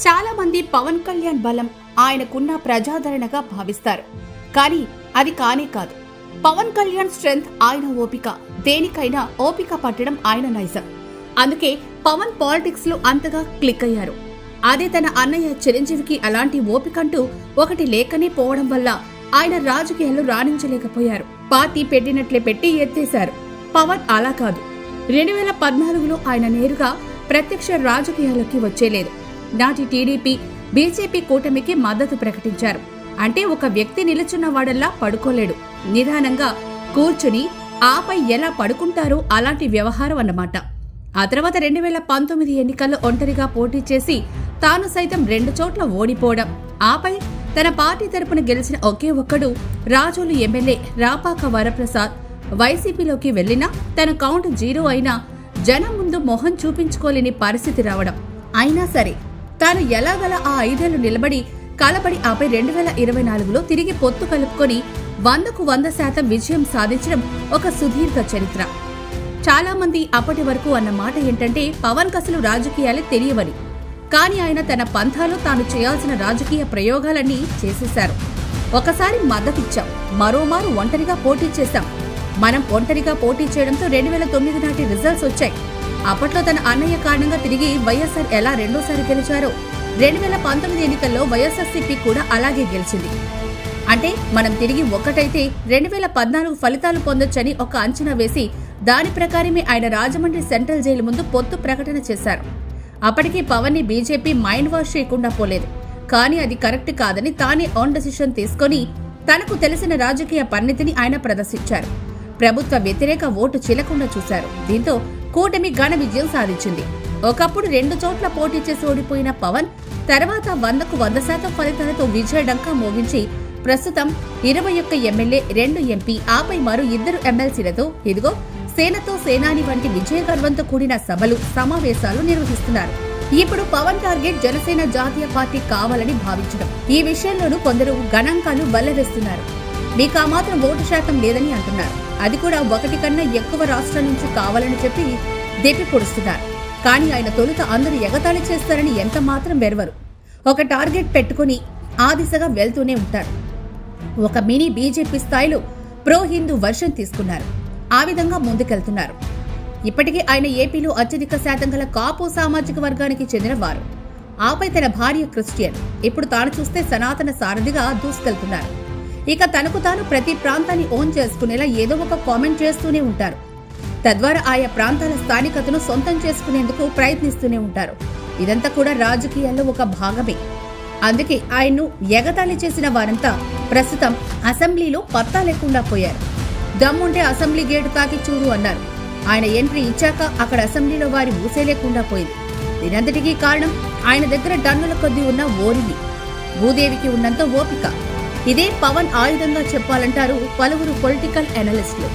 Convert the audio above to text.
చాలా మంది పవన్ కళ్యాణ్ బలం ఆయనకున్న ప్రజాదరణగా భావిస్తారు. కానీ అది కానే కాదు. పవన్ కళ్యాణ్ స్ట్రెంగ్త్ ఆయన ఓపిక. దేనికైనా ఓపిక పట్టడం ఆయన నైజం. అందుకే పవన్ పాలిటిక్స్ లో అంతగా క్లిక్ అయ్యారు. అదే తన అన్నయ్య చిరంజీవికి అలాంటి ఓపికంటూ ఒకటి లేకనే పోవడం వల్ల ఆయన రాజకీయాల్లో రాణించలేకపోయారు. పార్టీ పెట్టినట్లే పెట్టి ఎత్తేశారు. పవన్ అలా కాదు. 2014లో ఆయన నేరుగా ప్రత్యక్ష రాజకీయాల్లోకి వచ్చేలేదు. నాటి టీడీపీ బీజేపీ కూటమికి మద్దతు ప్రకటించారు. అంటే ఒక వ్యక్తి నిలుచున్న వాడల్లా పడుకోలేడు. నిదానంగా కూర్చుని ఆపై ఎలా పడుకుంటారో అలాంటి వ్యవహారం అన్నమాట. ఆ తర్వాత 2019 ఎన్నికల్లో ఒంటరిగా పోటీ చేసి తాను సైతం 2 చోట్ల ఓడిపోవడం, ఆపై తన పార్టీ తరపున గెలిచిన ఒకే ఒక్కడు రాజోలు ఎమ్మెల్యే రాపాక వరప్రసాద్ వైసీపీలోకి వెళ్లినా తన కౌంట్ 0 అయినా జనం ముందు మొహం చూపించుకోలేని పరిస్థితి రావడం. అయినా సరే తాను ఎలాగలా ఆ 5 ఏళ్లు నిలబడి కలబడి ఆపై 2024లో తిరిగి పొత్తు కలుపుకొని 100కు 100% విజయం సాధించడం ఒక సుదీర్ఘ చరిత్ర. చాలా మంది అప్పటి వరకు అన్న మాట ఏంటంటే పవన్ కసలు రాజకీయాలే తెలియవని. కానీ ఆయన తన పంథాలో తాను చేయాల్సిన రాజకీయ ప్రయోగాలన్నీ చేసేశారు. ఒకసారి మద్దతిచ్చాం, మరోమారు ఒంటరిగా పోటీ చేశాం. మనం ఒంటరిగా పోటీ చేయడంతో 2009 నాటి రిజల్ట్స్ వచ్చాయి. అప్పట్లో తన అన్నయ్య కారణంగా తిరిగి వైఎస్ఆర్ ఎలా రెండోసారి గెలిచారో 2019 ఎన్నికల్లో వైఎస్ఆర్సీపీ కూడా అలాగే గెలిచింది. అంటే మనం తిరిగి ఒక్కటైతే 2014 ఫలితాలు పొందొచ్చని ఒక అంచనా వేసి దాని ప్రకారమే ఆయన రాజమండ్రి సెంట్రల్ జైలు ముందు పొత్తు ప్రకటన చేశారు. అప్పటికి పవన్ ని బీజేపీ మైండ్ వాష్ చేయకుండా పోలేదు. కానీ అది కరెక్ట్ కాదని తానే ఓన్ డెసిషన్ తీసుకుని తనకు తెలిసిన రాజకీయ పరిణితిని ఆయన ప్రదర్శించారు. ప్రభుత్వ వ్యతిరేక ఓటు చెల్లకుండా చూశారు. దీంతో కూటమి ఘన విజయం సాధించింది. ఒకప్పుడు 2 చోట్ల పోటీ చేసి ఓడిపోయిన పవన్ తర్వాత 100కు 100% ఫలితాలతో విజయ డంకా మోగించి ప్రస్తుతం 21 ఎమ్మెల్యే, 2 ఎంపీ, ఆపై మరో 2 ఎమ్మెల్సీలతో ఇదిగో సేనతో సేనాని వంటి విజయ గర్వంతో కూడిన సభలు, సమావేశాలు నిర్వహిస్తున్నారు. ఇప్పుడు పవన్ టార్గెట్ జనసేన జాతీయ పార్టీ కావాలని భావించడం. ఈ విషయంలోనూ కొందరు గణాంకాలు వల్లవేస్తున్నారు. మీకు ఆ మాత్రం ఓటు శాతం లేదని అంటున్నారు. అది కూడా 1 కన్నా ఎక్కువ రాష్ట్రాల నుంచి కావాలని చెప్పి దెప్పి పొడుస్తున్నారు. కానీ ఆయన తొలుత అందరూ ఎగతాళి చేస్తారని ఎంత మాత్రం వెరవరు. ఒక టార్గెట్ పెట్టుకుని ఆ దిశగా వెళ్తూనే ఉంటారు. ఒక మినీ బీజేపీ స్థాయిలో ప్రో హిందూ వర్షన్ తీసుకున్నారు. ఆ విధంగా ముందుకెళ్తున్నారు. ఇప్పటికీ ఆయన ఏపీలో అత్యధిక శాతం గల కాపు సామాజిక వర్గానికి చెందిన వారు. ఆపై తన భార్య క్రిస్టియన్. ఇప్పుడు తాను చూస్తే సనాతన సారథిగా దూసుకెళ్తున్నారు. ఇక తనకు తాను ప్రతి ప్రాంతాన్ని ఓన్ చేసుకునేలా ఏదో ఒక కామెంట్ చేస్తూనే ఉంటారు. తద్వారా ఆయా ప్రాంతాల స్థానికతను సొంతం చేసుకునేందుకు ప్రయత్నిస్తూనే ఉంటారు. ఇదంతా కూడా రాజకీయాల్లో ఒక భాగమే. అందుకే ఆయన్ను ఎగతాళి చేసిన వారంతా ప్రస్తుతం అసెంబ్లీలో పత్తా లేకుండా పోయారు. దమ్ముంటే అసెంబ్లీ గేటు తాకి చూడు అన్నారు. ఆయన ఎంట్రీ ఇచ్చాక అక్కడ అసెంబ్లీలో వారి ఊసే లేకుండా పోయింది. దీనంతటికీ కారణం ఆయన దగ్గర టన్నుల కొద్దీ ఉన్న ఓరిమి, భూదేవికి ఉన్నంత ఓపిక. ఇదే పవన్ ఆయుధంగా చెప్పాలంటారు పలువురు పొలిటికల్ అనలిస్టులు.